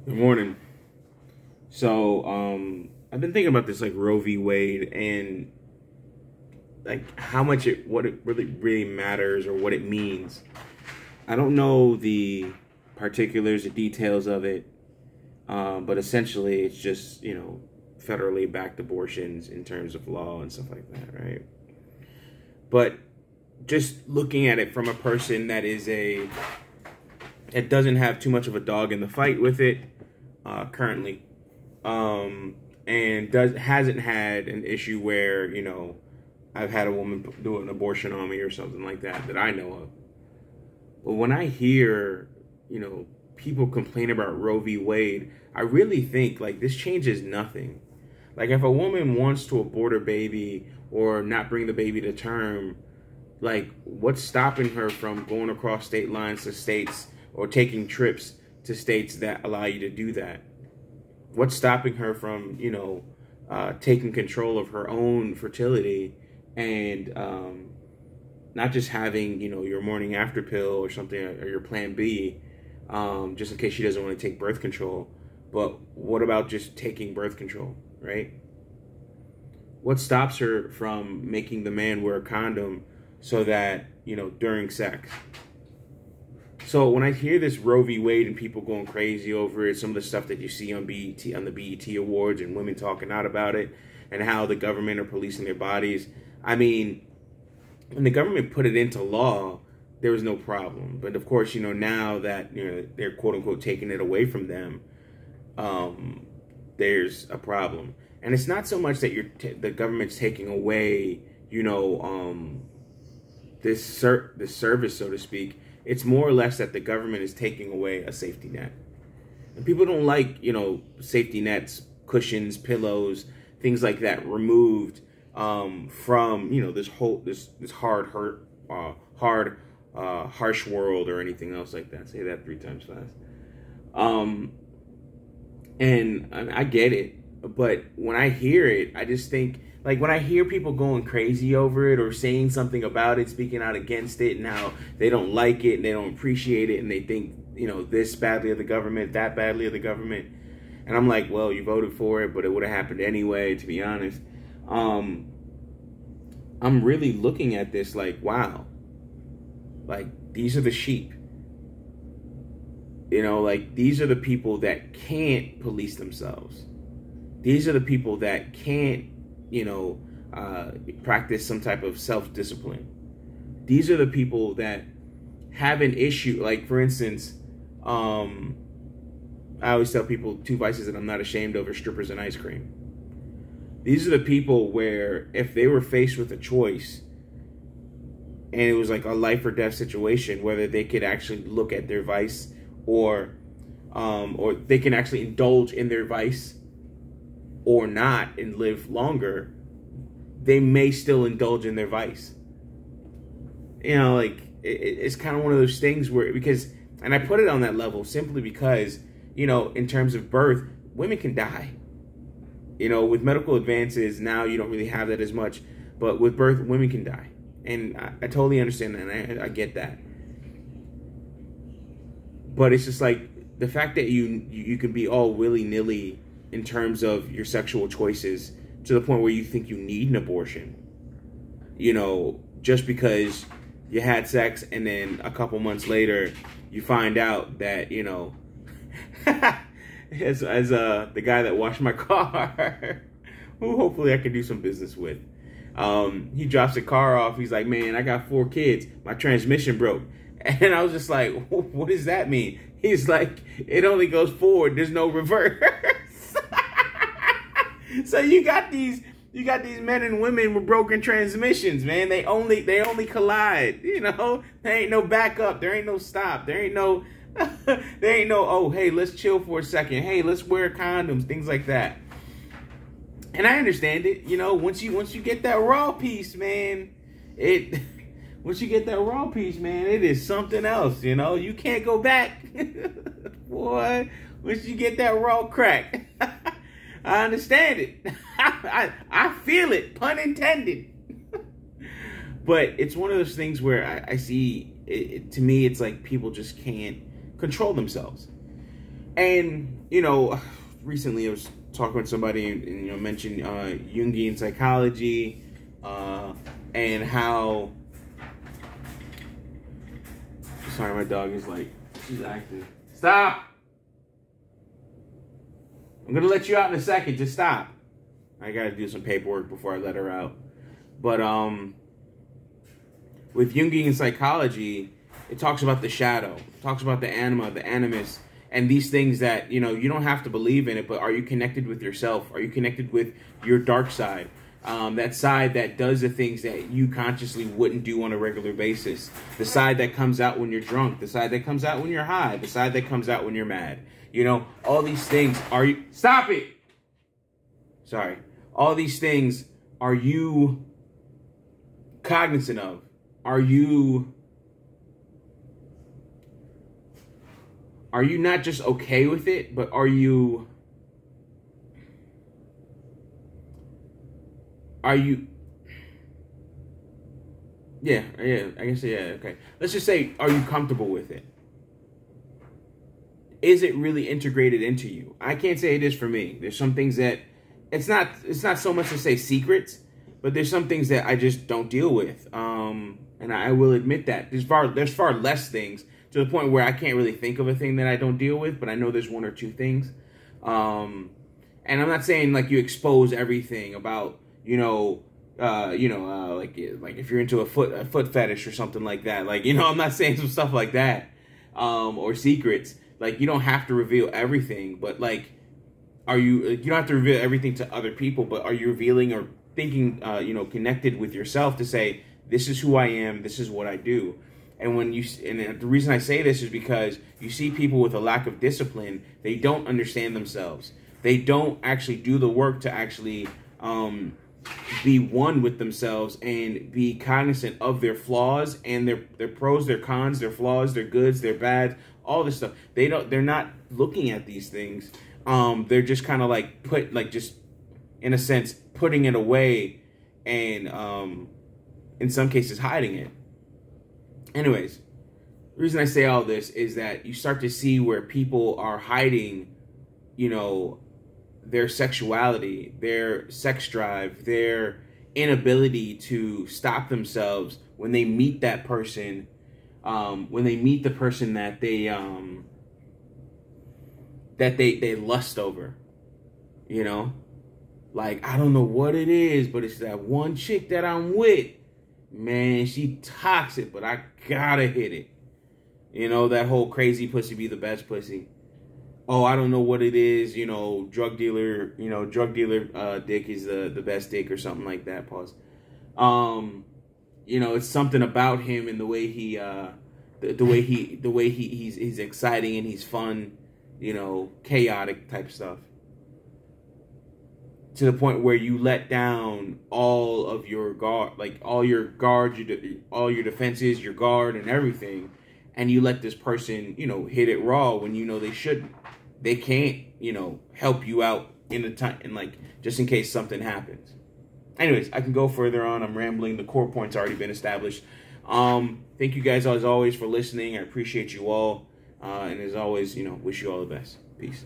Good morning. So, I've been thinking about this like Roe v. Wade and like what it really matters or what it means. I don't know the particulars, the details of it, but essentially it's just, federally backed abortions in terms of law and stuff like that, right? But just looking at it from a person that doesn't have too much of a dog in the fight with it currently, and hasn't had an issue where I've had a woman do an abortion on me or something like that I know of. But when I hear people complain about Roe v. Wade, I really think like this changes nothing. Like if a woman wants to abort her baby or not bring the baby to term, like what's stopping her from going across state lines to states or taking trips to states that allow you to do that? What's stopping her from, taking control of her own fertility and not just having, your morning after pill or something or your plan B, just in case she doesn't want to take birth control. But what about just taking birth control, right? What stops her from making the man wear a condom so that, during sex? So when I hear this Roe v. Wade and people going crazy over it, some of the stuff that you see on BET, on the BET Awards, and women talking out about it, and how the government are policing their bodies. I mean, when the government put it into law, there was no problem. But of course, now that they're quote unquote taking it away from them, there's a problem. And it's not so much that the government's taking away, this service, so to speak. It's more or less that the government is taking away a safety net. And people don't like, safety nets, cushions, pillows, things like that removed from, this harsh world or anything else like that. Say that 3 times fast. And I get it. But when I hear it, I just think, like when I hear people going crazy over it or saying something about it, speaking out against it, and how they don't like it and they don't appreciate it and they think, this badly of the government, that badly of the government. And I'm like, well, you voted for it, but it would have happened anyway, to be honest. I'm really looking at this like, wow, like these are the sheep. Like these are the people that can't police themselves. These are the people that can't, practice some type of self-discipline. These are the people that have an issue. Like, for instance, I always tell people 2 vices that I'm not ashamed of are strippers and ice cream. These are the people where if they were faced with a choice and it was like a life or death situation, whether they could actually look at their vice or they can actually indulge in their vice or not and live longer, they may still indulge in their vice. It's kind of one of those things where, and I put it on that level simply because, in terms of birth, women can die. With medical advances, now you don't really have that as much, but with birth, women can die. And I totally understand that, and I get that. But it's just like the fact that you can be all willy-nilly in terms of your sexual choices to the point where you think you need an abortion, just because you had sex and then a couple months later you find out that, as the guy that washed my car, who hopefully I can do some business with, he drops the car off. He's like, man, I got 4 kids. My transmission broke. And I was just like, what does that mean? He's like, it only goes forward. There's no reverse. So you got these men and women with broken transmissions, man. They only collide. There ain't no backup. There ain't no stop. There ain't no oh, hey, let's chill for a second. Hey, let's wear condoms, things like that. And I understand it. Once you get that raw piece, man, once you get that raw piece, man, it is something else. You can't go back. Boy, once you get that raw crack. I understand it. I feel it, pun intended. But it's one of those things where I see, to me, it's like people just can't control themselves. And, recently I was talking with somebody and, mentioned Jungian psychology and how... Sorry, my dog is she's active. Stop! I'm going to let you out in a second. Just stop. I got to do some paperwork before I let her out. But with Jungian psychology, it talks about the shadow. It talks about the anima, the animus, and these things that, you don't have to believe in it, but are you connected with yourself? Are you connected with your dark side? That side that does the things that you consciously wouldn't do on a regular basis. The side that comes out when you're drunk. The side that comes out when you're high. The side that comes out when you're mad. All these things are you... Stop it! Sorry. All these things are you cognizant of? Are you not just okay with it, but are you... Yeah, I guess, yeah, okay. Let's just say, are you comfortable with it? Is it really integrated into you? I can't say it is for me. There's some things that, it's not so much to say secrets, but there's some things that I just don't deal with. And I will admit that. There's far less things, to the point where I can't really think of a thing that I don't deal with, but I know there's one or two things. And I'm not saying you expose everything about, like if you're into a foot fetish or something like that. I'm not saying some stuff like that, or secrets. You don't have to reveal everything, but you don't have to reveal everything to other people, but are you revealing or thinking, connected with yourself to say, this is who I am, this is what I do. And the reason I say this is because you see people with a lack of discipline, they don't understand themselves. They don't actually do the work to actually be one with themselves and be cognizant of their flaws and their pros, their cons, their flaws, their goods, their bads, all this stuff. They're not looking at these things. They're just kind of just in a sense putting it away and in some cases hiding it. Anyways, the reason I say all this is that you start to see where people are hiding, their sexuality, their sex drive, their inability to stop themselves when they meet that person, when they meet the person that they lust over, I don't know what it is, but it's that one chick that I'm with. Man, she toxic, but I gotta hit it. That whole crazy pussy be the best pussy. Oh, I don't know what it is. Drug dealer dick is the best dick or something like that. Pause. It's something about him and the way he, he's exciting and he's fun. Chaotic type stuff. To the point where you let down all of your guard, all your guards, all your defenses, your guard and everything, and you let this person, hit it raw when they shouldn't. They can't, help you out in the time, and just in case something happens. Anyways, I can go further on. I'm rambling. The core point's already been established. Thank you guys as always for listening. I appreciate you all, and as always, wish you all the best. Peace.